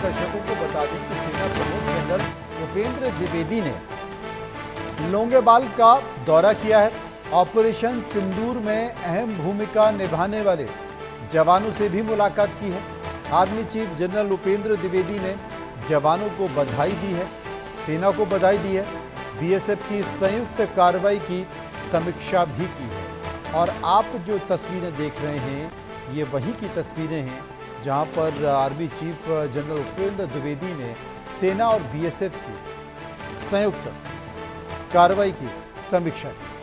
दर्शकों को बता दें कि सेना प्रमुख जनरल उपेंद्र द्विवेदी ने लोंगेवाल का दौरा किया है। ऑपरेशन सिंदूर में अहम भूमिका निभाने वाले जवानों से भी मुलाकात की है। Army chief general Upendra Dwivedi ने जवानों को बधाई दी है, सेना को बधाई दी है। बीएसएफ की संयुक्त कार्रवाई की समीक्षा भी की है। और आप जो तस्वीरें देख रहे हैं ये वही की तस्वीरें हैं जहां पर army chief general Upendra Dwivedi ने सेना और बीएसएफ की संयुक्त कार्रवाई की समीक्षा की।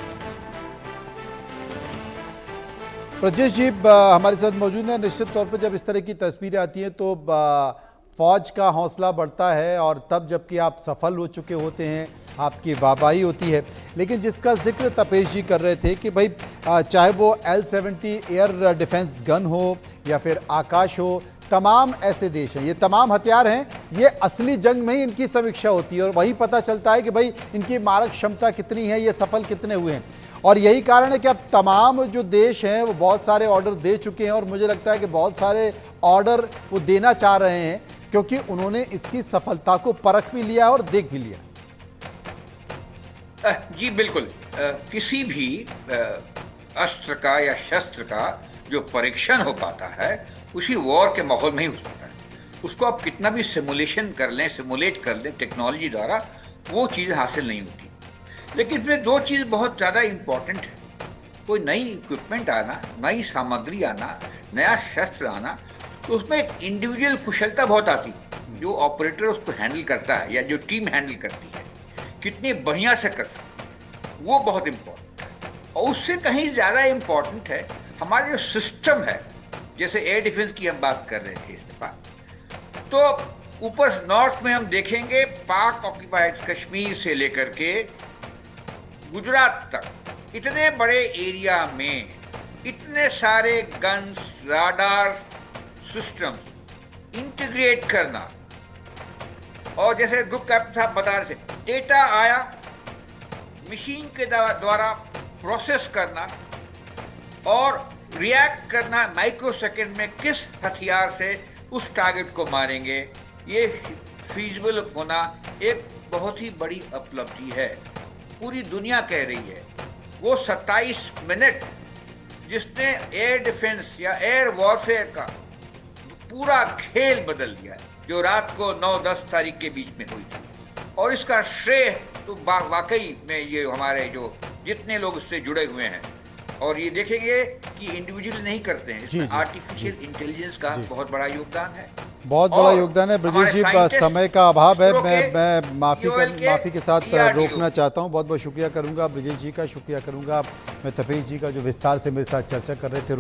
ब्रजेश जी हमारे साथ मौजूद हैं। निश्चित तौर पर जब इस तरह की तस्वीरें आती हैं तो फौज का हौसला बढ़ता है और तब जबकि आप सफल हो चुके होते हैं आपकी वाहवाही होती है। लेकिन जिसका जिक्र तपेश जी कर रहे थे कि भाई चाहे वो L-70 एयर डिफेंस गन हो या फिर आकाश हो, तमाम ऐसे देश हैं, ये तमाम हथियार हैं, ये असली जंग में ही इनकी समीक्षा होती है और वही पता चलता है कि भाई इनकी मारक क्षमता कितनी है, ये सफल कितने हुए हैं। और यही कारण है कि अब तमाम जो देश हैं वो बहुत सारे ऑर्डर दे चुके हैं और मुझे लगता है कि बहुत सारे ऑर्डर वो देना चाह रहे हैं क्योंकि उन्होंने इसकी सफलता को परख भी लिया और देख भी लिया। जी बिल्कुल। किसी भी अस्त्र का या शस्त्र का जो परीक्षण हो पाता है उसी वॉर के माहौल में ही हो सकता है। उसको आप कितना भी सिमुलेशन कर लें, सिमुलेट कर लें टेक्नोलॉजी द्वारा, वो चीज़ हासिल नहीं होती। लेकिन फिर दो चीज़ बहुत ज़्यादा इम्पॉर्टेंट है, कोई नई इक्विपमेंट आना, नई सामग्री आना, नया शस्त्र आना, तो उसमें एक इंडिविजुअल कुशलता बहुत आती है। जो ऑपरेटर उसको हैंडल करता है या जो टीम हैंडल करती है कितनी बढ़िया से कर सकते, वो बहुत इम्पोर्टेंट है। और उससे कहीं ज़्यादा इम्पोर्टेंट है हमारा जो सिस्टम है। जैसे एयर डिफेंस की हम बात कर रहे थे इस दफा, तो ऊपर नॉर्थ में हम देखेंगे पाक ऑक्यूपाइड कश्मीर से लेकर के गुजरात तक इतने बड़े एरिया में इतने सारे गन्स, राडार सिस्टम्स इंटीग्रेट करना। और जैसे ग्रुप कैप्टन साहब बता रहे थे, डेटा आया, मशीन के द्वारा प्रोसेस करना और रिएक्ट करना माइक्रो सेकेंड में किस हथियार से उस टारगेट को मारेंगे, ये फीजिबल होना एक बहुत ही बड़ी उपलब्धि है। पूरी दुनिया कह रही है। वो 27 मिनट जिसने एयर डिफेंस या एयर वॉरफेयर का पूरा खेल बदल दिया है, जो रात को 9-10 तारीख के बीच में हुई थी। और इसका श्रेय तो वाकई में ये हमारे जो जितने लोग उससे जुड़े हुए हैं, और ये देखेंगे कि इंडिविजुअल नहीं करते हैं, इसमें आर्टिफिशियल इंटेलिजेंस का बहुत बड़ा योगदान है, बहुत बड़ा योगदान है। ब्रजेश जी समय का अभाव है, मैं माफ़ी के साथ रोकना चाहता हूं। बहुत बहुत शुक्रिया करूंगा ब्रजेश जी का, शुक्रिया करूंगा मैं तपेश जी का जो विस्तार से मेरे साथ चर्चा कर रहे थे।